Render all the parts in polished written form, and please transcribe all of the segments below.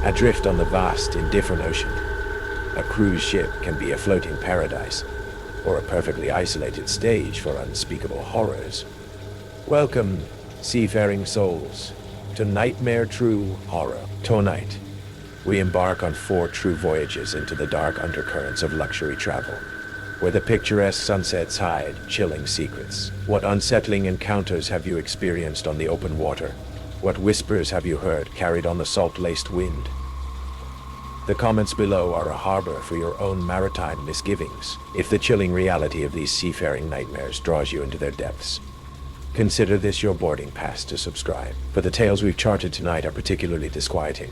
Adrift on the vast, indifferent ocean. A cruise ship can be a floating paradise, or a perfectly isolated stage for unspeakable horrors. Welcome, seafaring souls, to Nightmare True Horror. Tonight, we embark on 4 true voyages into the dark undercurrents of luxury travel, where the picturesque sunsets hide chilling secrets. What unsettling encounters have you experienced on the open water? What whispers have you heard carried on the salt-laced wind? The comments below are a harbor for your own maritime misgivings, if the chilling reality of these seafaring nightmares draws you into their depths. Consider this your boarding pass to subscribe, for the tales we've charted tonight are particularly disquieting.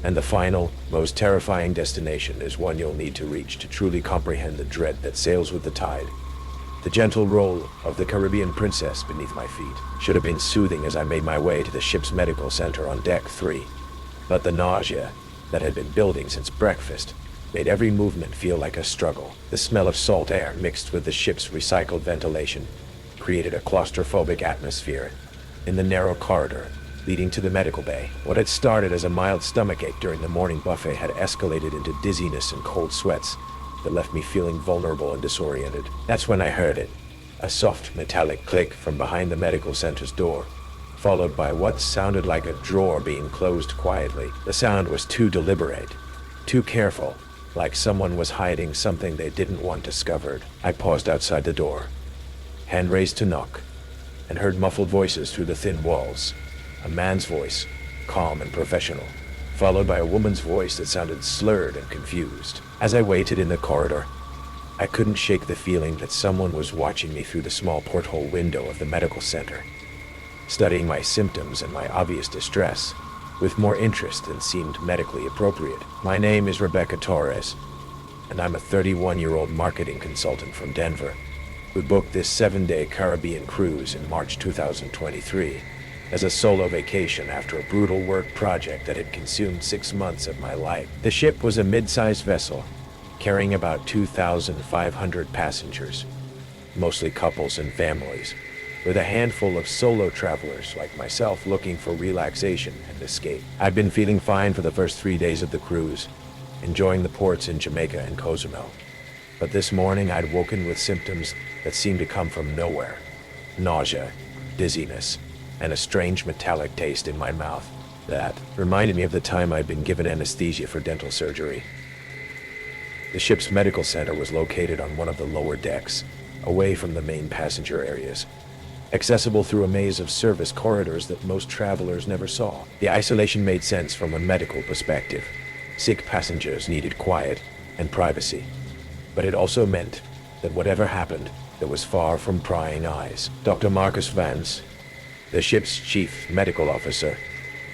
And the final, most terrifying destination is one you'll need to reach to truly comprehend the dread that sails with the tide. The gentle roll of the Caribbean princess beneath my feet should have been soothing as I made my way to the ship's medical center on deck 3. But the nausea that had been building since breakfast made every movement feel like a struggle. The smell of salt air mixed with the ship's recycled ventilation created a claustrophobic atmosphere in the narrow corridor leading to the medical bay. What had started as a mild stomachache during the morning buffet had escalated into dizziness and cold sweats that left me feeling vulnerable and disoriented. That's when I heard it, a soft metallic click from behind the medical center's door, followed by what sounded like a drawer being closed quietly. The sound was too deliberate, too careful, like someone was hiding something they didn't want discovered. I paused outside the door, hand raised to knock, and heard muffled voices through the thin walls. A man's voice, calm and professional, followed by a woman's voice that sounded slurred and confused. As I waited in the corridor, I couldn't shake the feeling that someone was watching me through the small porthole window of the medical center, studying my symptoms and my obvious distress with more interest than seemed medically appropriate. My name is Rebecca Torres, and I'm a 31-year-old marketing consultant from Denver who booked this 7-day Caribbean cruise in March 2023 as a solo vacation after a brutal work project that had consumed 6 months of my life. The ship was a mid-sized vessel carrying about 2,500 passengers, mostly couples and families, with a handful of solo travelers like myself looking for relaxation and escape. I'd been feeling fine for the first 3 days of the cruise, enjoying the ports in Jamaica and Cozumel. But this morning I'd woken with symptoms that seemed to come from nowhere. Nausea, dizziness, and a strange metallic taste in my mouth that reminded me of the time I'd been given anesthesia for dental surgery. The ship's medical center was located on one of the lower decks, away from the main passenger areas, accessible through a maze of service corridors that most travelers never saw. The isolation made sense from a medical perspective. Sick passengers needed quiet and privacy, but it also meant that whatever happened, there was far from prying eyes. Dr. Marcus Vance, the ship's chief medical officer,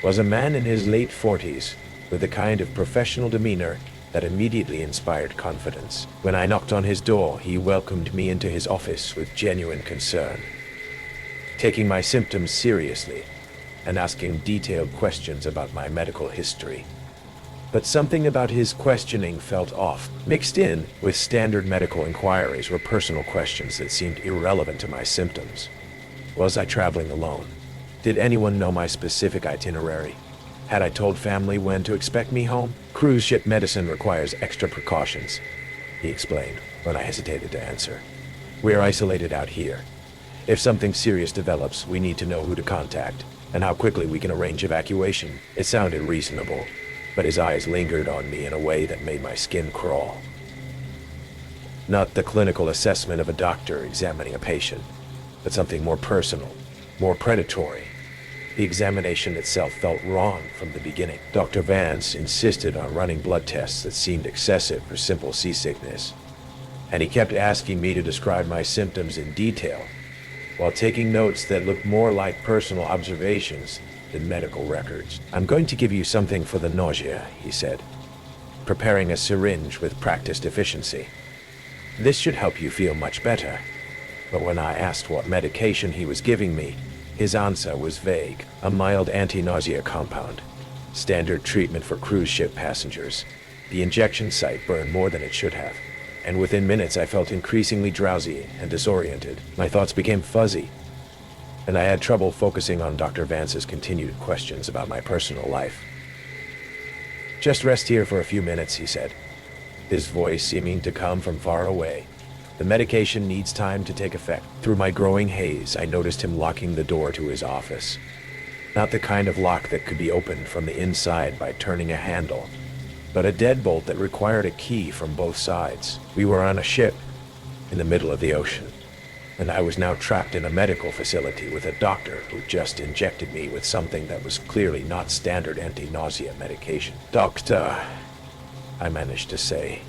was a man in his late 40s with the kind of professional demeanor that immediately inspired confidence. When I knocked on his door, he welcomed me into his office with genuine concern, taking my symptoms seriously and asking detailed questions about my medical history. But something about his questioning felt off. Mixed in with standard medical inquiries were personal questions that seemed irrelevant to my symptoms. Was I traveling alone? Did anyone know my specific itinerary? Had I told family when to expect me home? Cruise ship medicine requires extra precautions, he explained when I hesitated to answer. We're isolated out here. If something serious develops, we need to know who to contact and how quickly we can arrange evacuation. It sounded reasonable, but his eyes lingered on me in a way that made my skin crawl. Not the clinical assessment of a doctor examining a patient, but something more personal, more predatory. The examination itself felt wrong from the beginning. Dr. Vance insisted on running blood tests that seemed excessive for simple seasickness, and he kept asking me to describe my symptoms in detail, while taking notes that looked more like personal observations than medical records. I'm going to give you something for the nausea, he said, preparing a syringe with practiced efficiency. This should help you feel much better. But when I asked what medication he was giving me, his answer was vague. A mild anti-nausea compound, standard treatment for cruise ship passengers. The injection site burned more than it should have, and within minutes I felt increasingly drowsy and disoriented. My thoughts became fuzzy, and I had trouble focusing on Dr. Vance's continued questions about my personal life. Just rest here for a few minutes, he said, his voice seeming to come from far away. The medication needs time to take effect. Through my growing haze, I noticed him locking the door to his office. Not the kind of lock that could be opened from the inside by turning a handle, but a deadbolt that required a key from both sides. We were on a ship in the middle of the ocean, and I was now trapped in a medical facility with a doctor who just injected me with something that was clearly not standard anti-nausea medication. "Doctor," I managed to say,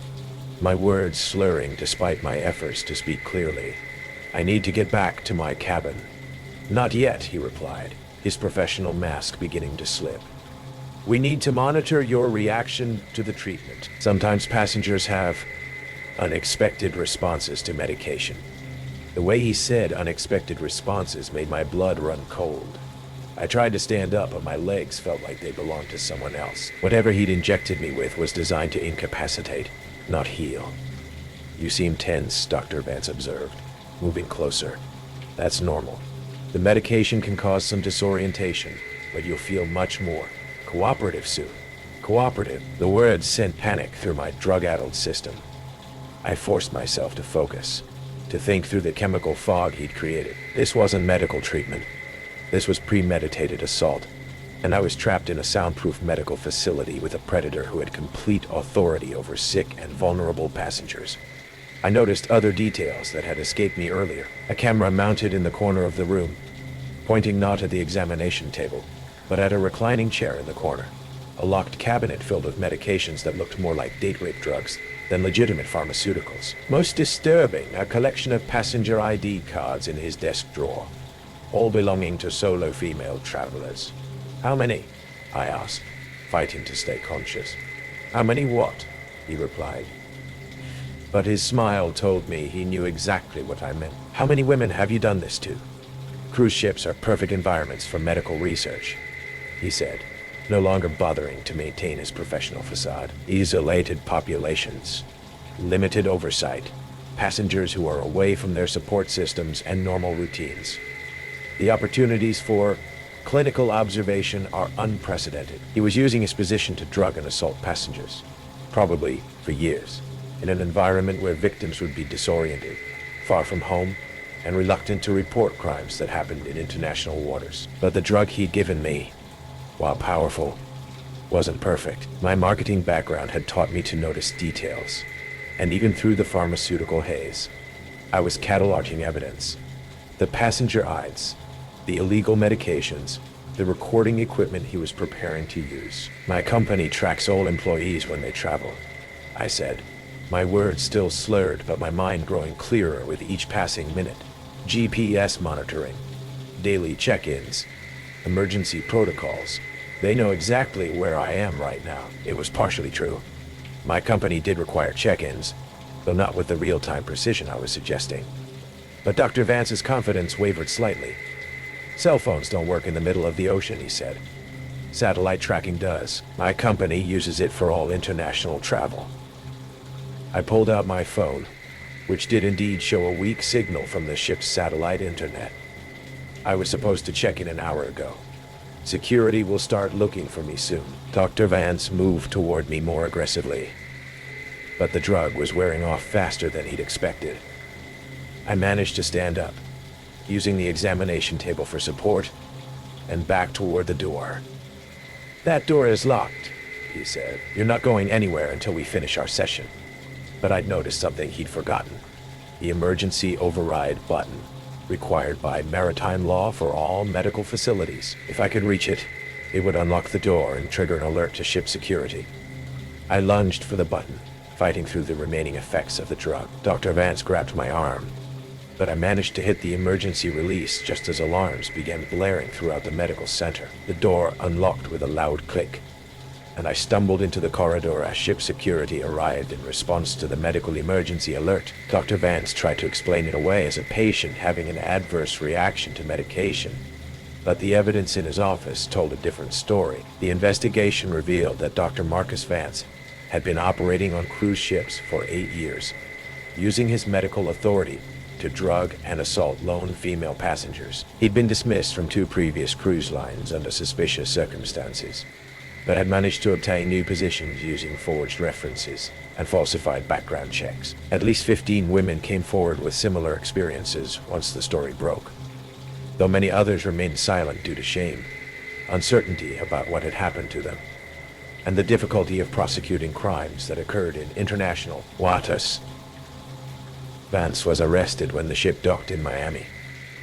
my words slurring despite my efforts to speak clearly. "I need to get back to my cabin." "Not yet," he replied, his professional mask beginning to slip. "We need to monitor your reaction to the treatment. Sometimes passengers have unexpected responses to medication." The way he said unexpected responses made my blood run cold. I tried to stand up, but my legs felt like they belonged to someone else. Whatever he'd injected me with was designed to incapacitate, not heal. "You seem tense," Dr. Vance observed, moving closer. "That's normal. The medication can cause some disorientation, but you'll feel much more cooperative soon." Cooperative. The words sent panic through my drug-addled system. I forced myself to focus, to think through the chemical fog he'd created. This wasn't medical treatment. This was premeditated assault, and I was trapped in a soundproof medical facility with a predator who had complete authority over sick and vulnerable passengers. I noticed other details that had escaped me earlier. A camera mounted in the corner of the room, pointing not at the examination table, but at a reclining chair in the corner. A locked cabinet filled with medications that looked more like date rape drugs than legitimate pharmaceuticals. Most disturbing, a collection of passenger ID cards in his desk drawer, all belonging to solo female travelers. "How many?" I asked, fighting to stay conscious. "How many what?" he replied. But his smile told me he knew exactly what I meant. "How many women have you done this to?" "Cruise ships are perfect environments for medical research," he said, no longer bothering to maintain his professional facade. "Isolated populations, limited oversight, passengers who are away from their support systems and normal routines. The opportunities for clinical observation are unprecedented." He was using his position to drug and assault passengers, probably for years, in an environment where victims would be disoriented, far from home, and reluctant to report crimes that happened in international waters. But the drug he'd given me, while powerful, wasn't perfect. My marketing background had taught me to notice details, and even through the pharmaceutical haze, I was cataloging evidence. The passenger IDs, the illegal medications, the recording equipment he was preparing to use. "My company tracks all employees when they travel," I said, my words still slurred but my mind growing clearer with each passing minute. "GPS monitoring, daily check-ins, emergency protocols. They know exactly where I am right now." It was partially true. My company did require check-ins, though not with the real-time precision I was suggesting. But Dr. Vance's confidence wavered slightly. "Cell phones don't work in the middle of the ocean," he said. "Satellite tracking does. My company uses it for all international travel." I pulled out my phone, which did indeed show a weak signal from the ship's satellite internet. "I was supposed to check in an hour ago. Security will start looking for me soon." Dr. Vance moved toward me more aggressively, but the drug was wearing off faster than he'd expected. I managed to stand up, using the examination table for support, and back toward the door. "That door is locked," he said. "You're not going anywhere until we finish our session." But I'd noticed something he'd forgotten. The emergency override button, required by maritime law for all medical facilities. If I could reach it, it would unlock the door and trigger an alert to ship security. I lunged for the button, fighting through the remaining effects of the drug. Dr. Vance grabbed my arm, but I managed to hit the emergency release just as alarms began blaring throughout the medical center. The door unlocked with a loud click, and I stumbled into the corridor as ship security arrived in response to the medical emergency alert. Dr. Vance tried to explain it away as a patient having an adverse reaction to medication, but the evidence in his office told a different story. The investigation revealed that Dr. Marcus Vance had been operating on cruise ships for 8 years, using his medical authority to drug and assault lone female passengers. He'd been dismissed from 2 previous cruise lines under suspicious circumstances, but had managed to obtain new positions using forged references and falsified background checks. At least 15 women came forward with similar experiences once the story broke, though many others remained silent due to shame, uncertainty about what had happened to them, and the difficulty of prosecuting crimes that occurred in international waters. Vance was arrested when the ship docked in Miami,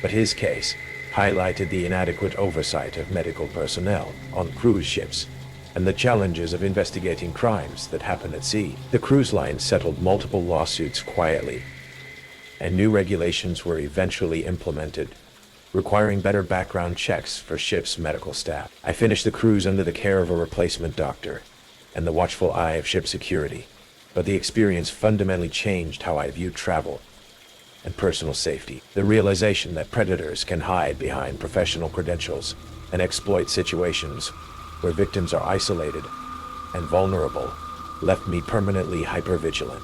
but his case highlighted the inadequate oversight of medical personnel on cruise ships and the challenges of investigating crimes that happen at sea. The cruise line settled multiple lawsuits quietly, and new regulations were eventually implemented, requiring better background checks for ships' medical staff. I finished the cruise under the care of a replacement doctor and the watchful eye of ship security, but the experience fundamentally changed how I viewed travel and personal safety. The realization that predators can hide behind professional credentials and exploit situations where victims are isolated and vulnerable left me permanently hypervigilant.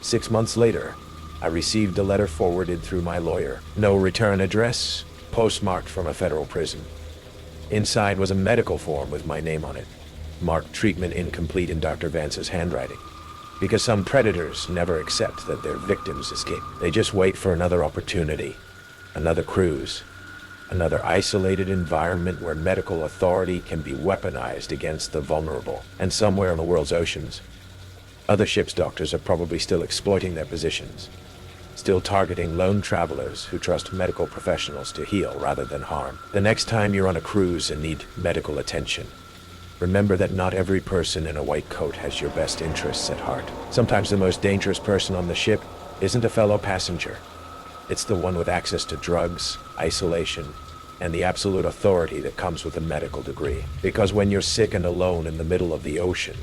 6 months later, I received a letter forwarded through my lawyer. No return address, postmarked from a federal prison. Inside was a medical form with my name on it, marked treatment incomplete in Dr. Vance's handwriting. Because some predators never accept that their victims escape. They just wait for another opportunity, another cruise, another isolated environment where medical authority can be weaponized against the vulnerable. And somewhere in the world's oceans, other ships' doctors are probably still exploiting their positions, still targeting lone travelers who trust medical professionals to heal rather than harm. The next time you're on a cruise and need medical attention, remember that not every person in a white coat has your best interests at heart. Sometimes the most dangerous person on the ship isn't a fellow passenger. It's the one with access to drugs, isolation, and the absolute authority that comes with a medical degree. Because when you're sick and alone in the middle of the ocean,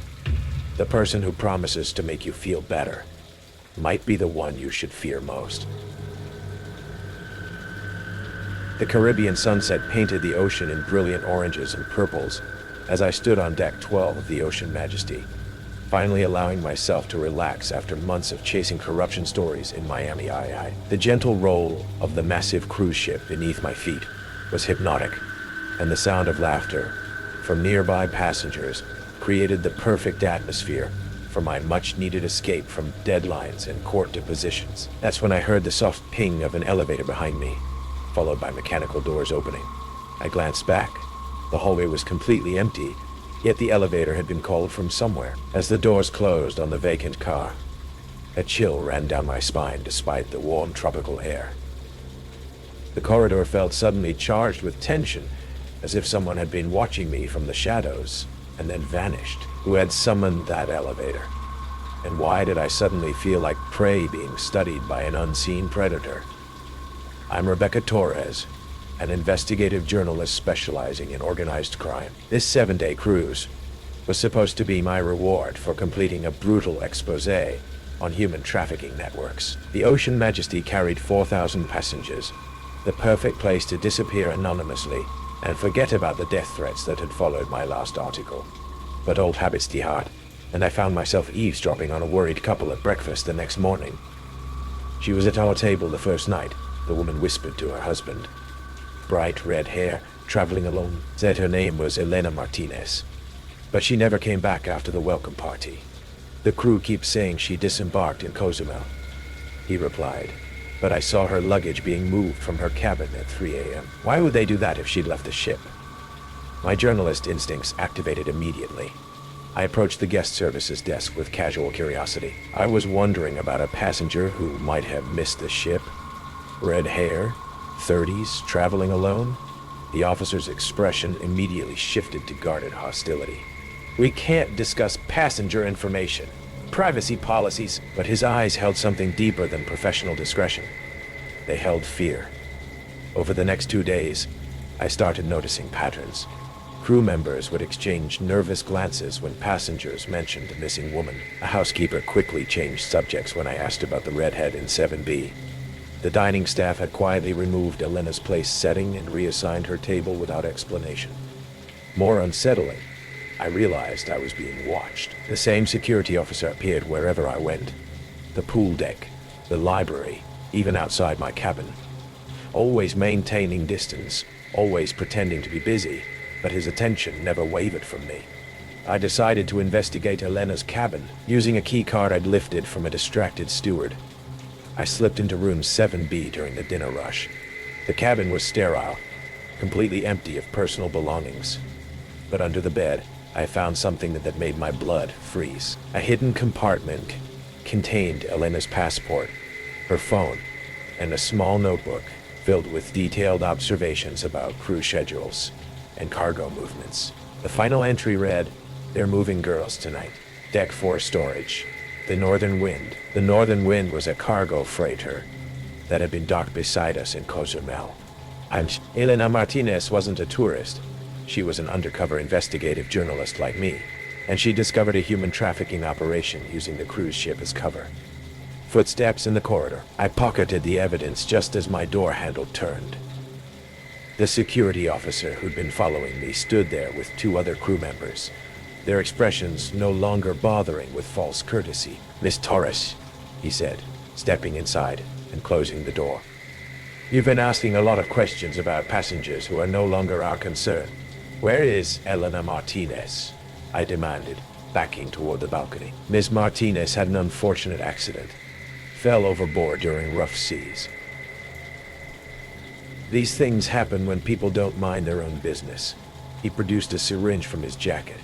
the person who promises to make you feel better might be the one you should fear most. The Caribbean sunset painted the ocean in brilliant oranges and purples as I stood on deck 12 of the Ocean Majesty, finally allowing myself to relax after months of chasing corruption stories in Miami. The gentle roll of the massive cruise ship beneath my feet was hypnotic, and the sound of laughter from nearby passengers created the perfect atmosphere for my much-needed escape from deadlines and court depositions. That's when I heard the soft ping of an elevator behind me, followed by mechanical doors opening. I glanced back. The hallway was completely empty, yet the elevator had been called from somewhere. As the doors closed on the vacant car, a chill ran down my spine despite the warm tropical air. The corridor felt suddenly charged with tension, as if someone had been watching me from the shadows and then vanished. Who had summoned that elevator? And why did I suddenly feel like prey being studied by an unseen predator? I'm Rebecca Torres, an investigative journalist specializing in organized crime. This 7-day cruise was supposed to be my reward for completing a brutal exposé on human trafficking networks. The Ocean Majesty carried 4,000 passengers, the perfect place to disappear anonymously and forget about the death threats that had followed my last article. But old habits die hard, and I found myself eavesdropping on a worried couple at breakfast the next morning. She was at our table the first night, the woman whispered to her husband. Bright red hair, traveling alone, said her name was Elena Martinez. But she never came back after the welcome party. The crew keeps saying she disembarked in Cozumel, he replied. But I saw her luggage being moved from her cabin at 3 a.m. Why would they do that if she'd left the ship? My journalist instincts activated immediately. I approached the guest services desk with casual curiosity. I was wondering about a passenger who might have missed the ship. Red hair, 30s, traveling alone? The officer's expression immediately shifted to guarded hostility. We can't discuss passenger information, privacy policies, but his eyes held something deeper than professional discretion. They held fear. Over the next 2 days, I started noticing patterns. Crew members would exchange nervous glances when passengers mentioned a missing woman. A housekeeper quickly changed subjects when I asked about the redhead in 7B. The dining staff had quietly removed Elena's place setting and reassigned her table without explanation. More unsettling, I realized I was being watched. The same security officer appeared wherever I went. The pool deck, the library, even outside my cabin. Always maintaining distance, always pretending to be busy, but his attention never wavered from me. I decided to investigate Elena's cabin, using a key card I'd lifted from a distracted steward. I slipped into room 7B during the dinner rush. The cabin was sterile, completely empty of personal belongings. But under the bed, I found something that made my blood freeze. A hidden compartment contained Elena's passport, her phone, and a small notebook filled with detailed observations about crew schedules and cargo movements. The final entry read, "They're moving girls tonight. Deck 4 storage. The Northern Wind." The Northern Wind was a cargo freighter that had been docked beside us in Cozumel. Elena Martinez wasn't a tourist. She was an undercover investigative journalist like me, and she discovered a human trafficking operation using the cruise ship as cover. Footsteps in the corridor. I pocketed the evidence just as my door handle turned. The security officer who'd been following me stood there with 2 other crew members, their expressions no longer bothering with false courtesy. "Miss Torres," he said, stepping inside and closing the door. "You've been asking a lot of questions about passengers who are no longer our concern. Where is Elena Martinez?" I demanded, backing toward the balcony. "Miss Martinez had an unfortunate accident. Fell overboard during rough seas. These things happen when people don't mind their own business." He produced a syringe from his jacket.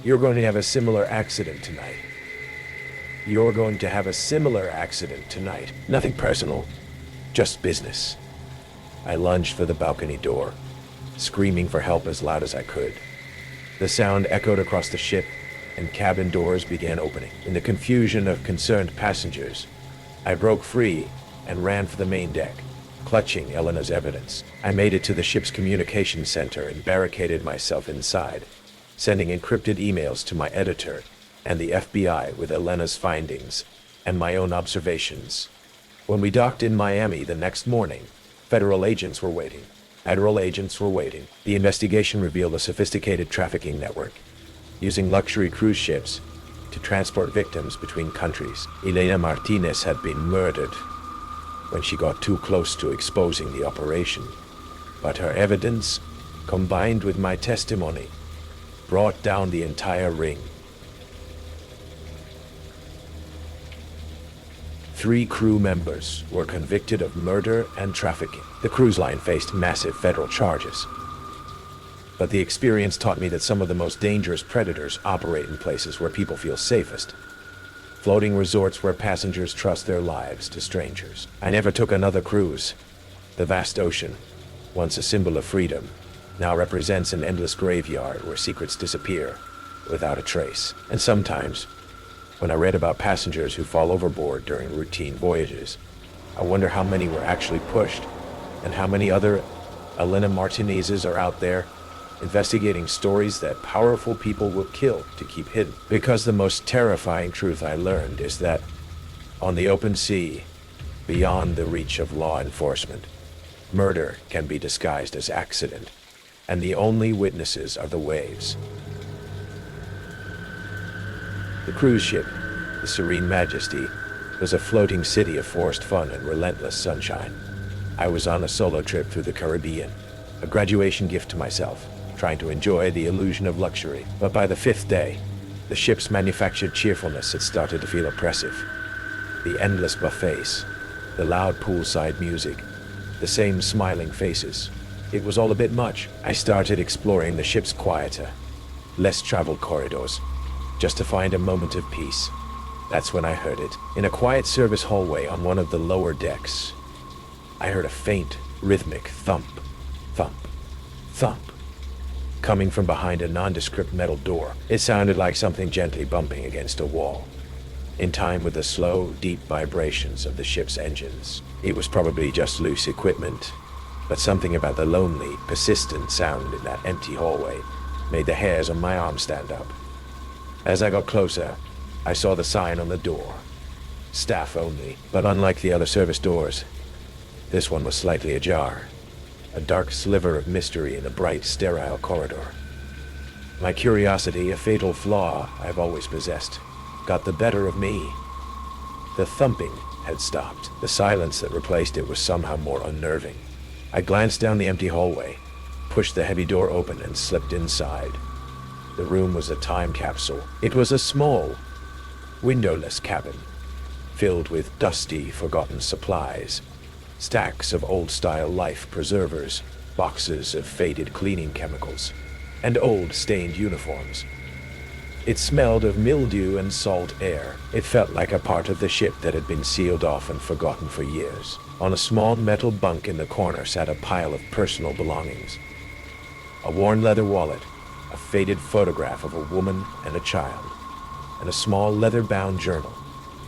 "You're going to have a similar accident tonight. You're going to have a similar accident tonight. Nothing personal, just business." I lunged for the balcony door, screaming for help as loud as I could. The sound echoed across the ship, and cabin doors began opening. In the confusion of concerned passengers, I broke free and ran for the main deck, clutching Elena's evidence. I made it to the ship's communication center and barricaded myself inside, sending encrypted emails to my editor and the FBI with Elena's findings and my own observations. When we docked in Miami the next morning, federal agents were waiting. The investigation revealed a sophisticated trafficking network, using luxury cruise ships to transport victims between countries. Elena Martinez had been murdered when she got too close to exposing the operation. But her evidence, combined with my testimony, brought down the entire ring. 3 crew members were convicted of murder and trafficking. The cruise line faced massive federal charges. But the experience taught me that some of the most dangerous predators operate in places where people feel safest. Floating resorts where passengers trust their lives to strangers. I never took another cruise. The vast ocean, once a symbol of freedom, now represents an endless graveyard where secrets disappear without a trace. And sometimes, when I read about passengers who fall overboard during routine voyages, I wonder how many were actually pushed, and how many other Elena Martinezes are out there investigating stories that powerful people will kill to keep hidden. Because the most terrifying truth I learned is that on the open sea, beyond the reach of law enforcement, murder can be disguised as accident, and the only witnesses are the waves. The cruise ship, the Serene Majesty, was a floating city of forced fun and relentless sunshine. I was on a solo trip through the Caribbean, a graduation gift to myself, trying to enjoy the illusion of luxury. But by the 5th day, the ship's manufactured cheerfulness had started to feel oppressive. The endless buffets, the loud poolside music, the same smiling faces. It was all a bit much. I started exploring the ship's quieter, less traveled corridors, just to find a moment of peace. That's when I heard it. In a quiet service hallway on one of the lower decks, I heard a faint, rhythmic thump, thump, thump, coming from behind a nondescript metal door. It sounded like something gently bumping against a wall, in time with the slow, deep vibrations of the ship's engines. It was probably just loose equipment, but something about the lonely, persistent sound in that empty hallway made the hairs on my arm stand up. As I got closer, I saw the sign on the door, staff only. But unlike the other service doors, this one was slightly ajar, a dark sliver of mystery in a bright, sterile corridor. My curiosity, a fatal flaw I've always possessed, got the better of me. The thumping had stopped. The silence that replaced it was somehow more unnerving. I glanced down the empty hallway, pushed the heavy door open, and slipped inside. The room was a time capsule. It was a small, windowless cabin, filled with dusty, forgotten supplies, stacks of old-style life preservers, boxes of faded cleaning chemicals, and old, stained uniforms. It smelled of mildew and salt air. It felt like a part of the ship that had been sealed off and forgotten for years. On a small metal bunk in the corner sat a pile of personal belongings. A worn leather wallet, a faded photograph of a woman and a child, and a small leather-bound journal.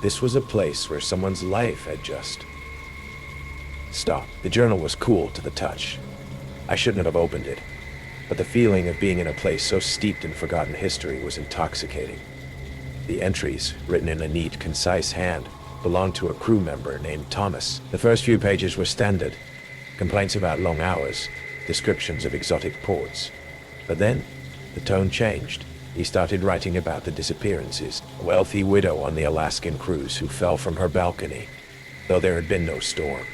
This was a place where someone's life had just stopped. The journal was cool to the touch. I shouldn't have opened it, but the feeling of being in a place so steeped in forgotten history was intoxicating. The entries, written in a neat, concise hand, belonged to a crew member named Thomas. The first few pages were standard, complaints about long hours, descriptions of exotic ports. But then, the tone changed. He started writing about the disappearances. A wealthy widow on the Alaskan cruise who fell from her balcony, though there had been no storm.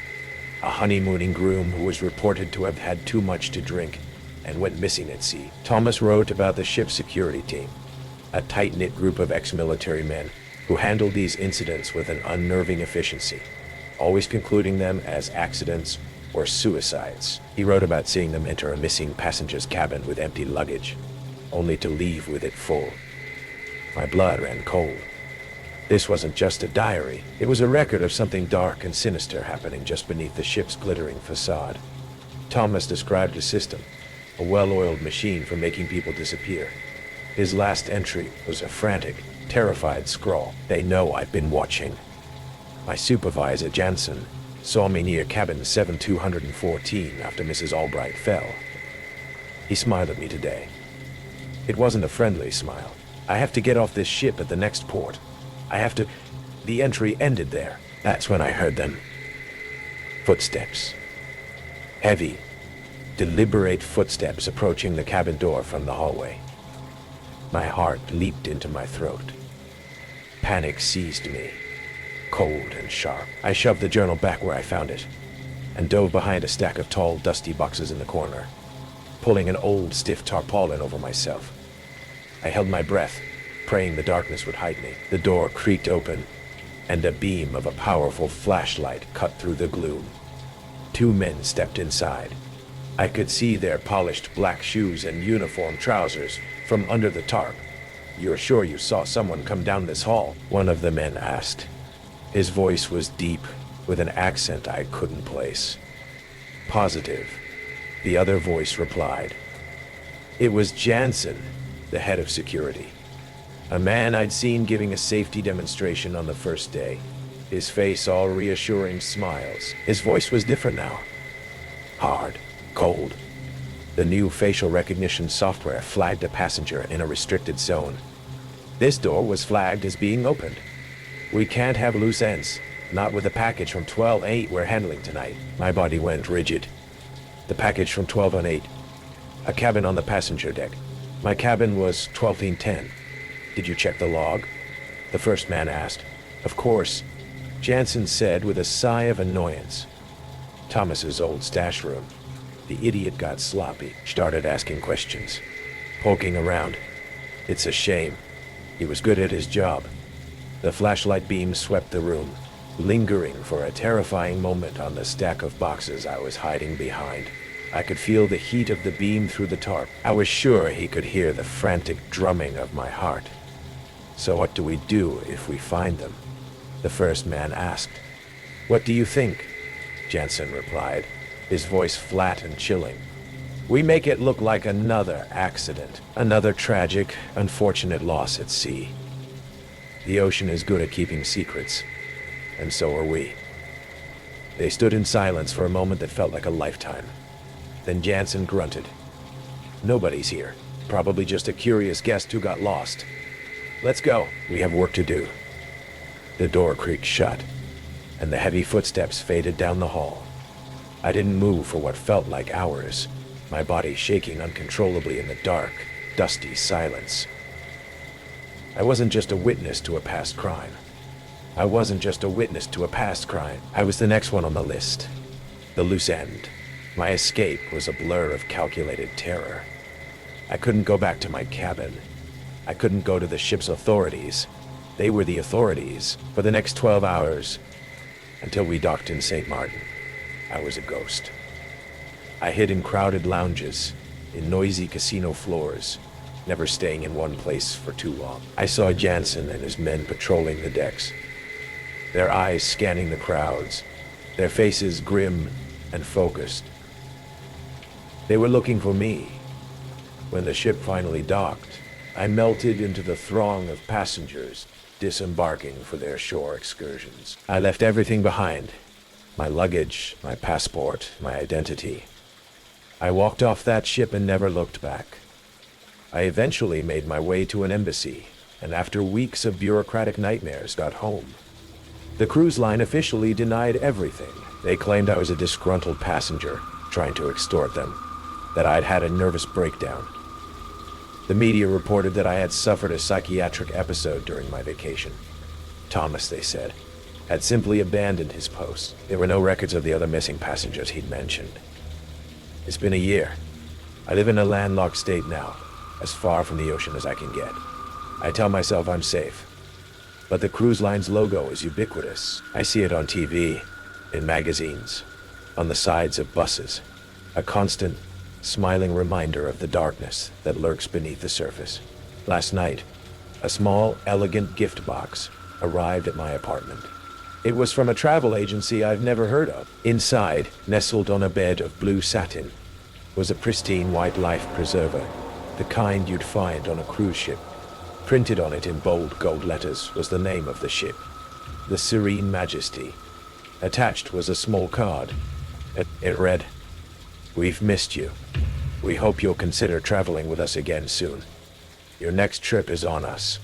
A honeymooning groom who was reported to have had too much to drink and went missing at sea. Thomas wrote about the ship's security team, a tight-knit group of ex-military men who handled these incidents with an unnerving efficiency, always concluding them as accidents or suicides. He wrote about seeing them enter a missing passenger's cabin with empty luggage, only to leave with it full. My blood ran cold. This wasn't just a diary. It was a record of something dark and sinister happening just beneath the ship's glittering facade. Thomas described a system, a well-oiled machine for making people disappear. His last entry was a frantic, terrified scrawl. "They know I've been watching. My supervisor, Jansen, saw me near cabin 7214 after Mrs. Albright fell. He smiled at me today. It wasn't a friendly smile. I have to get off this ship at the next port. I have to..." The entry ended there. That's when I heard them. Footsteps. Heavy, deliberate footsteps approaching the cabin door from the hallway. My heart leaped into my throat. Panic seized me, cold and sharp. I shoved the journal back where I found it, and dove behind a stack of tall, dusty boxes in the corner, pulling an old, stiff tarpaulin over myself. I held my breath, praying the darkness would hide me. The door creaked open, and a beam of a powerful flashlight cut through the gloom. 2 men stepped inside. I could see their polished black shoes and uniform trousers from under the tarp. "You're sure you saw someone come down this hall?" one of the men asked. His voice was deep, with an accent I couldn't place. "Positive," the other voice replied. It was Jansen, the head of security. A man I'd seen giving a safety demonstration on the first day, his face all reassuring smiles. His voice was different now. Hard, cold. The new facial recognition software flagged a passenger in a restricted zone. This door was flagged as being opened. "We can't have loose ends, not with the package from 12-8 we're handling tonight." My body went rigid. The package from 12-8. A cabin on the passenger deck. My cabin was 12-10. "Did you check the log?" the first man asked. "Of course," Jansen said with a sigh of annoyance. Thomas's old stash room. The idiot got sloppy, started asking questions, poking around. It's a shame. He was good at his job. The flashlight beam swept the room, lingering for a terrifying moment on the stack of boxes I was hiding behind. I could feel the heat of the beam through the tarp. I was sure he could hear the frantic drumming of my heart. "So what do we do if we find them?" the first man asked. "What do you think?" Jansen replied, his voice flat and chilling. "We make it look like another accident, another tragic, unfortunate loss at sea. The ocean is good at keeping secrets, and so are we." They stood in silence for a moment that felt like a lifetime. Then Jansen grunted. "Nobody's here. Probably just a curious guest who got lost. Let's go. We have work to do." The door creaked shut, and the heavy footsteps faded down the hall. I didn't move for what felt like hours, my body shaking uncontrollably in the dark, dusty silence. I wasn't just a witness to a past crime. I was the next one on the list. The loose end. My escape was a blur of calculated terror. I couldn't go back to my cabin. I couldn't go to the ship's authorities. They were the authorities. For the next 12 hours, until we docked in St. Martin, I was a ghost. I hid in crowded lounges, in noisy casino floors, never staying in one place for too long. I saw Jansen and his men patrolling the decks, their eyes scanning the crowds, their faces grim and focused. They were looking for me. When the ship finally docked, I melted into the throng of passengers disembarking for their shore excursions. I left everything behind: my luggage, my passport, my identity. I walked off that ship and never looked back. I eventually made my way to an embassy, and after weeks of bureaucratic nightmares, got home. The cruise line officially denied everything. They claimed I was a disgruntled passenger trying to extort them, that I'd had a nervous breakdown. The media reported that I had suffered a psychiatric episode during my vacation. Thomas, they said, had simply abandoned his post. There were no records of the other missing passengers he'd mentioned. It's been a year. I live in a landlocked state now, as far from the ocean as I can get. I tell myself I'm safe, but the cruise line's logo is ubiquitous. I see it on TV, in magazines, on the sides of buses, a constant, smiling reminder of the darkness that lurks beneath the surface. Last night, a small, elegant gift box arrived at my apartment. It was from a travel agency I've never heard of. Inside, nestled on a bed of blue satin, was a pristine white life preserver, the kind you'd find on a cruise ship. Printed on it in bold gold letters was the name of the ship, the Serene Majesty. Attached was a small card. It read, "We've missed you. We hope you'll consider traveling with us again soon. Your next trip is on us."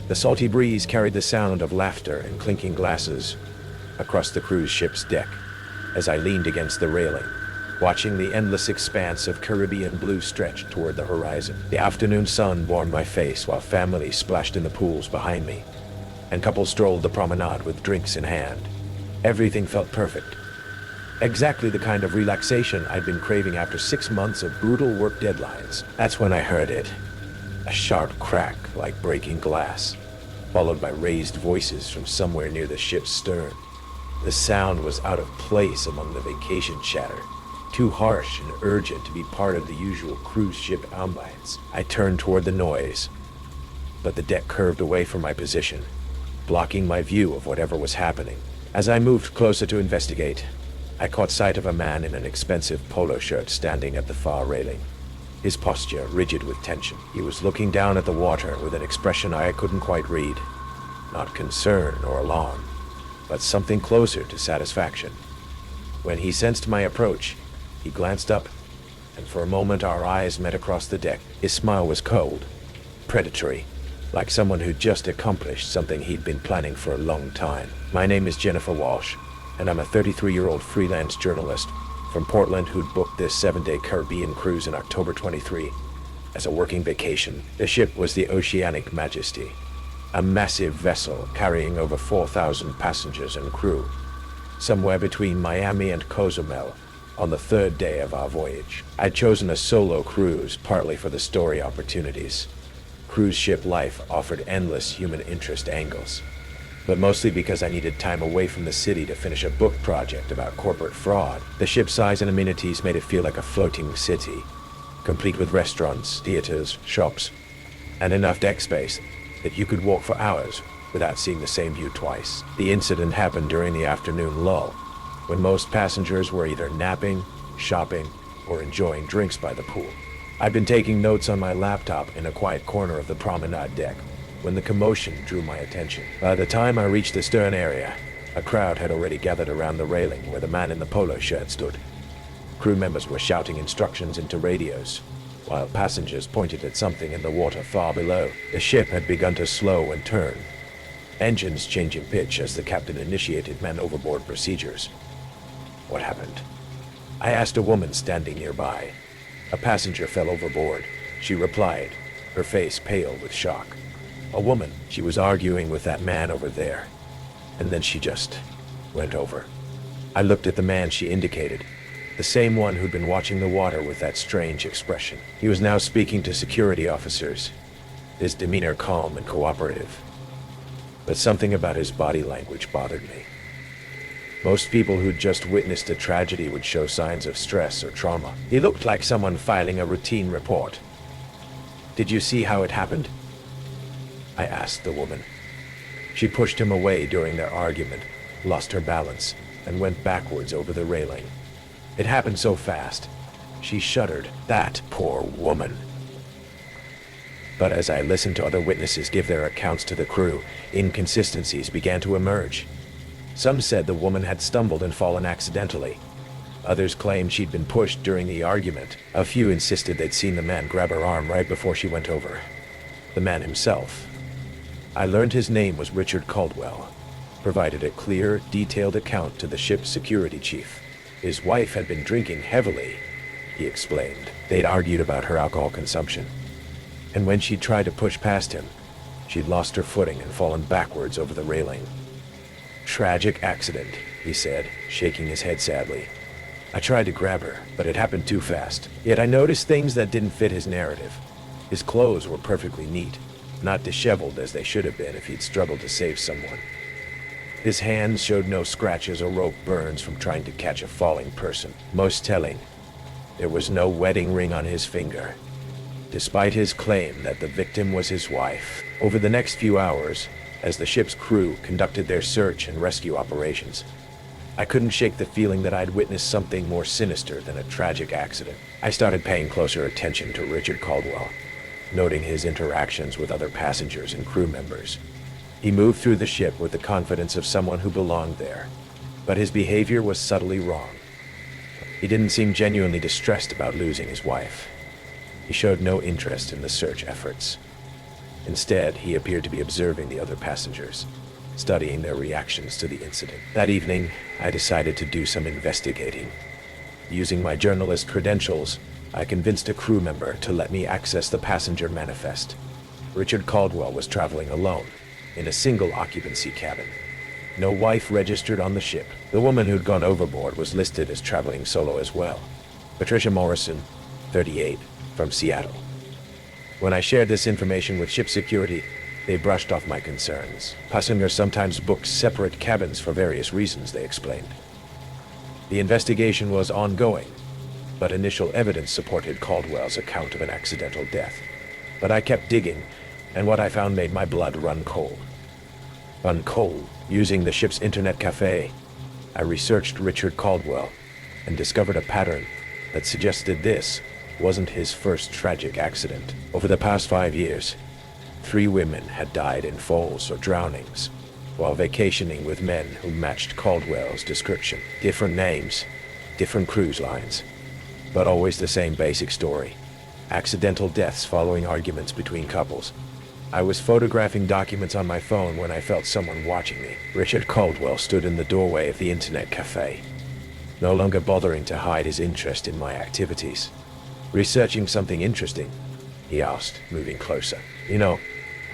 The salty breeze carried the sound of laughter and clinking glasses across the cruise ship's deck as I leaned against the railing, watching the endless expanse of Caribbean blue stretch toward the horizon. The afternoon sun warmed my face while families splashed in the pools behind me, and couples strolled the promenade with drinks in hand. Everything felt perfect. Exactly the kind of relaxation I'd been craving after 6 months of brutal work deadlines. That's when I heard it. A sharp crack like breaking glass, followed by raised voices from somewhere near the ship's stern. The sound was out of place among the vacation chatter, too harsh and urgent to be part of the usual cruise ship ambience. I turned toward the noise, but the deck curved away from my position, blocking my view of whatever was happening. As I moved closer to investigate, I caught sight of a man in an expensive polo shirt standing at the far railing, his posture rigid with tension. He was looking down at the water with an expression I couldn't quite read. Not concern or alarm, but something closer to satisfaction. When he sensed my approach, he glanced up, and for a moment our eyes met across the deck. His smile was cold, predatory, like someone who'd just accomplished something he'd been planning for a long time. "My name is Jennifer Walsh, and I'm a 33-year-old freelance journalist from Portland who'd booked this 7-day Caribbean cruise in October 23 as a working vacation." The ship was the Oceanic Majesty, a massive vessel carrying over 4,000 passengers and crew, somewhere between Miami and Cozumel on the 3rd day of our voyage. I'd chosen a solo cruise partly for the story opportunities. Cruise ship life offered endless human interest angles, but mostly because I needed time away from the city to finish a book project about corporate fraud. The ship's size and amenities made it feel like a floating city, complete with restaurants, theaters, shops, and enough deck space that you could walk for hours without seeing the same view twice. The incident happened during the afternoon lull, when most passengers were either napping, shopping, or enjoying drinks by the pool. I'd been taking notes on my laptop in a quiet corner of the promenade deck when the commotion drew my attention. By the time I reached the stern area, a crowd had already gathered around the railing where the man in the polo shirt stood. Crew members were shouting instructions into radios, while passengers pointed at something in the water far below. The ship had begun to slow and turn, engines changing pitch as the captain initiated man-overboard procedures. What happened? I asked a woman standing nearby. A passenger fell overboard, she replied, her face pale with shock. A woman. She was arguing with that man over there, and then she just went over. I looked at the man she indicated. The same one who'd been watching the water with that strange expression. He was now speaking to security officers, his demeanor calm and cooperative. But something about his body language bothered me. Most people who'd just witnessed a tragedy would show signs of stress or trauma. He looked like someone filing a routine report. "Did you see how it happened?" I asked the woman. She pushed him away during their argument, lost her balance, and went backwards over the railing. It happened so fast. She shuddered. That poor woman. But as I listened to other witnesses give their accounts to the crew, inconsistencies began to emerge. Some said the woman had stumbled and fallen accidentally. Others claimed she'd been pushed during the argument. A few insisted they'd seen the man grab her arm right before she went over. The man himself. I learned his name was Richard Caldwell. Provided a clear, detailed account to the ship's security chief. His wife had been drinking heavily, he explained. They'd argued about her alcohol consumption. And when she tried to push past him, she'd lost her footing and fallen backwards over the railing. "Tragic accident," he said, shaking his head sadly. "I tried to grab her, but it happened too fast. Yet I noticed things that didn't fit his narrative. His clothes were perfectly neat, not disheveled as they should have been if he'd struggled to save someone. His hands showed no scratches or rope burns from trying to catch a falling person. Most telling, there was no wedding ring on his finger, despite his claim that the victim was his wife." Over the next few hours, as the ship's crew conducted their search and rescue operations, I couldn't shake the feeling that I'd witnessed something more sinister than a tragic accident. I started paying closer attention to Richard Caldwell, noting his interactions with other passengers and crew members. He moved through the ship with the confidence of someone who belonged there, but his behavior was subtly wrong. He didn't seem genuinely distressed about losing his wife. He showed no interest in the search efforts. Instead, he appeared to be observing the other passengers, studying their reactions to the incident. That evening, I decided to do some investigating. Using my journalist credentials, I convinced a crew member to let me access the passenger manifest. Richard Caldwell was traveling alone, in a single occupancy cabin. No wife registered on the ship. The woman who'd gone overboard was listed as traveling solo as well. Patricia Morrison, 38, from Seattle. When I shared this information with ship security, they brushed off my concerns. Passengers sometimes booked separate cabins for various reasons, they explained. The investigation was ongoing, but initial evidence supported Caldwell's account of an accidental death. But I kept digging, and what I found made my blood run cold. Using the ship's internet cafe, I researched Richard Caldwell and discovered a pattern that suggested this wasn't his first tragic accident. Over the past 5 years, 3 women had died in falls or drownings while vacationing with men who matched Caldwell's description. Different names, different cruise lines, but always the same basic story. Accidental deaths following arguments between couples. I was photographing documents on my phone when I felt someone watching me. Richard Caldwell stood in the doorway of the internet cafe, no longer bothering to hide his interest in my activities. "Researching something interesting?" he asked, moving closer. "You know,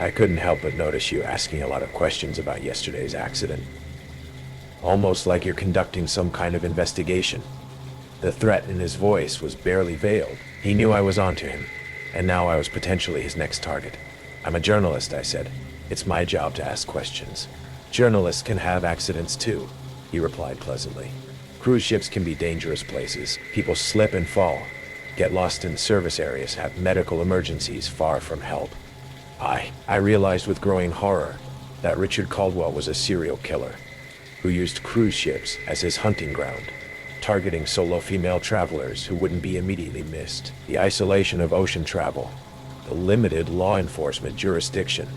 I couldn't help but notice you asking a lot of questions about yesterday's accident. Almost like you're conducting some kind of investigation." The threat in his voice was barely veiled. He knew I was onto him, and now I was potentially his next target. "I'm a journalist," I said. "It's my job to ask questions." "Journalists can have accidents too," he replied pleasantly. "Cruise ships can be dangerous places. People slip and fall, get lost in service areas, have medical emergencies far from help." I realized with growing horror that Richard Caldwell was a serial killer who used cruise ships as his hunting ground, targeting solo female travelers who wouldn't be immediately missed. The isolation of ocean travel, the limited law enforcement jurisdiction,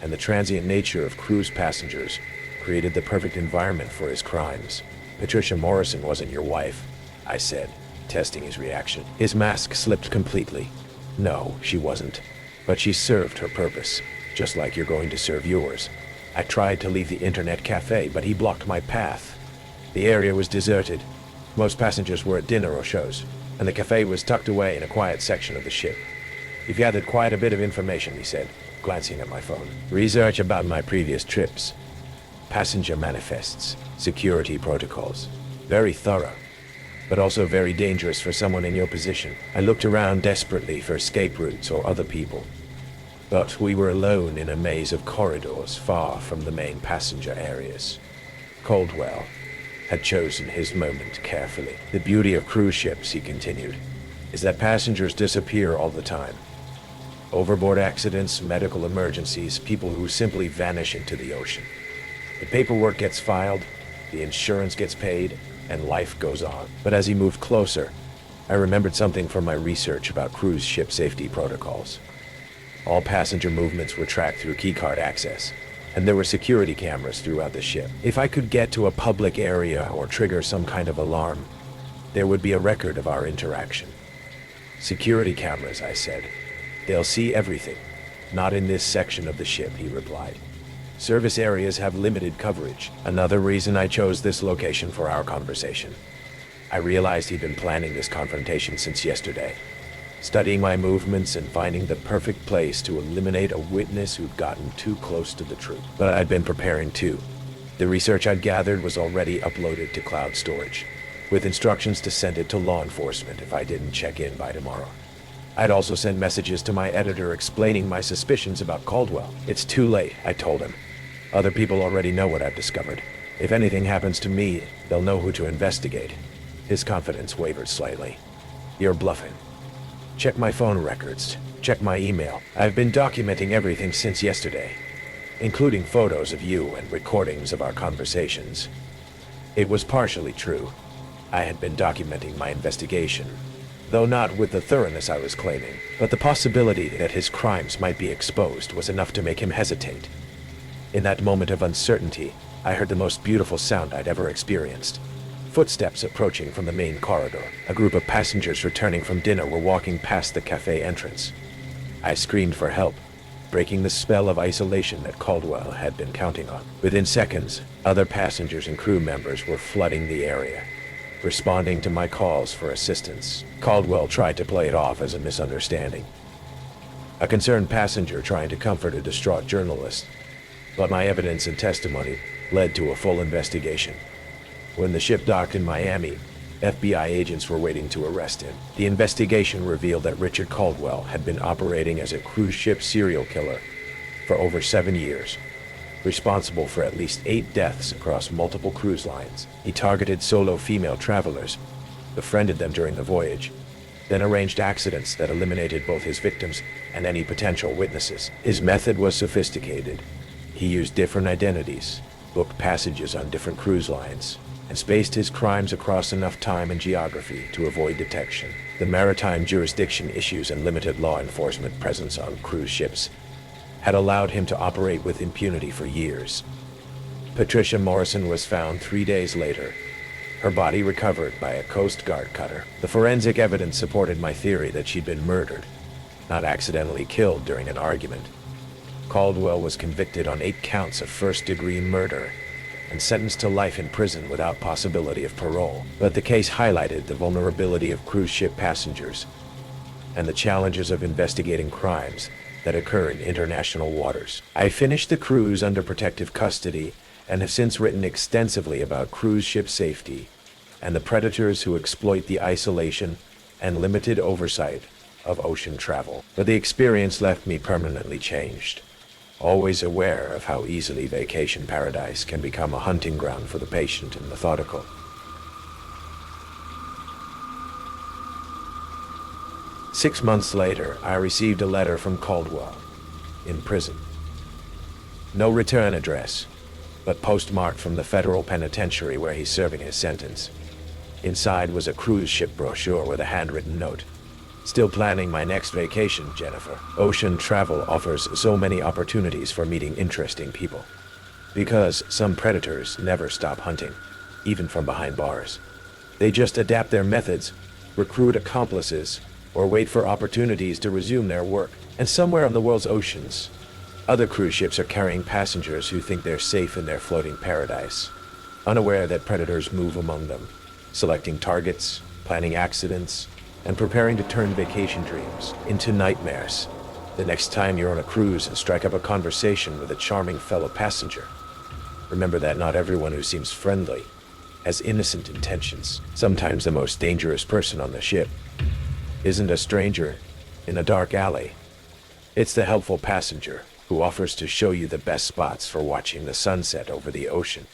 and the transient nature of cruise passengers created the perfect environment for his crimes. "Patricia Morrison wasn't your wife," I said, testing his reaction. His mask slipped completely. "No, she wasn't. But she served her purpose, just like you're going to serve yours." I tried to leave the internet cafe, but he blocked my path. The area was deserted. Most passengers were at dinner or shows, and the cafe was tucked away in a quiet section of the ship. "You've gathered quite a bit of information," he said, glancing at my phone. "Research about my previous trips, passenger manifests, security protocols. Very thorough." but also very dangerous for someone in your position. I looked around desperately for escape routes or other people, but we were alone in a maze of corridors far from the main passenger areas. Caldwell had chosen his moment carefully. The beauty of cruise ships, he continued, is that passengers disappear all the time. Overboard accidents, medical emergencies, people who simply vanish into the ocean. The paperwork gets filed, the insurance gets paid, and life goes on. But as he moved closer, I remembered something from my research about cruise ship safety protocols. All passenger movements were tracked through keycard access, and there were security cameras throughout the ship. If I could get to a public area or trigger some kind of alarm, there would be a record of our interaction. Security cameras, I said. They'll see everything. Not in this section of the ship, he replied. Service areas have limited coverage. Another reason I chose this location for our conversation. I realized he'd been planning this confrontation since yesterday, studying my movements and finding the perfect place to eliminate a witness who'd gotten too close to the truth. But I'd been preparing too. The research I'd gathered was already uploaded to cloud storage, with instructions to send it to law enforcement if I didn't check in by tomorrow. I'd also sent messages to my editor explaining my suspicions about Caldwell. It's too late, I told him. Other people already know what I've discovered. If anything happens to me, they'll know who to investigate. His confidence wavered slightly. You're bluffing. Check my phone records. Check my email. I've been documenting everything since yesterday, including photos of you and recordings of our conversations. It was partially true. I had been documenting my investigation, though not with the thoroughness I was claiming. But the possibility that his crimes might be exposed was enough to make him hesitate. In that moment of uncertainty, I heard the most beautiful sound I'd ever experienced. Footsteps approaching from the main corridor. A group of passengers returning from dinner were walking past the cafe entrance. I screamed for help, breaking the spell of isolation that Caldwell had been counting on. Within seconds, other passengers and crew members were flooding the area, responding to my calls for assistance. Caldwell tried to play it off as a misunderstanding, a concerned passenger trying to comfort a distraught journalist. But my evidence and testimony led to a full investigation. When the ship docked in Miami, FBI agents were waiting to arrest him. The investigation revealed that Richard Caldwell had been operating as a cruise ship serial killer for over 7 years, responsible for at least 8 deaths across multiple cruise lines. He targeted solo female travelers, befriended them during the voyage, then arranged accidents that eliminated both his victims and any potential witnesses. His method was sophisticated. He used different identities, booked passages on different cruise lines, and spaced his crimes across enough time and geography to avoid detection. The maritime jurisdiction issues and limited law enforcement presence on cruise ships had allowed him to operate with impunity for years. Patricia Morrison was found 3 days later, her body recovered by a Coast Guard cutter. The forensic evidence supported my theory that she'd been murdered, not accidentally killed during an argument. Caldwell was convicted on 8 counts of first-degree murder and sentenced to life in prison without possibility of parole. But the case highlighted the vulnerability of cruise ship passengers and the challenges of investigating crimes that occur in international waters. I finished the cruise under protective custody and have since written extensively about cruise ship safety and the predators who exploit the isolation and limited oversight of ocean travel. But the experience left me permanently changed, always aware of how easily vacation paradise can become a hunting ground for the patient and methodical. Six months later, I received a letter from Caldwell, in prison. No return address, but postmarked from the federal penitentiary where he's serving his sentence. Inside was a cruise ship brochure with a handwritten note. Still planning my next vacation, Jennifer. Ocean travel offers so many opportunities for meeting interesting people, because some predators never stop hunting, even from behind bars. They just adapt their methods, recruit accomplices, or wait for opportunities to resume their work. And somewhere on the world's oceans, other cruise ships are carrying passengers who think they're safe in their floating paradise, unaware that predators move among them, selecting targets, planning accidents, and preparing to turn vacation dreams into nightmares. The next time you're on a cruise and strike up a conversation with a charming fellow passenger, remember that not everyone who seems friendly has innocent intentions. Sometimes the most dangerous person on the ship isn't a stranger in a dark alley. It's the helpful passenger who offers to show you the best spots for watching the sunset over the ocean.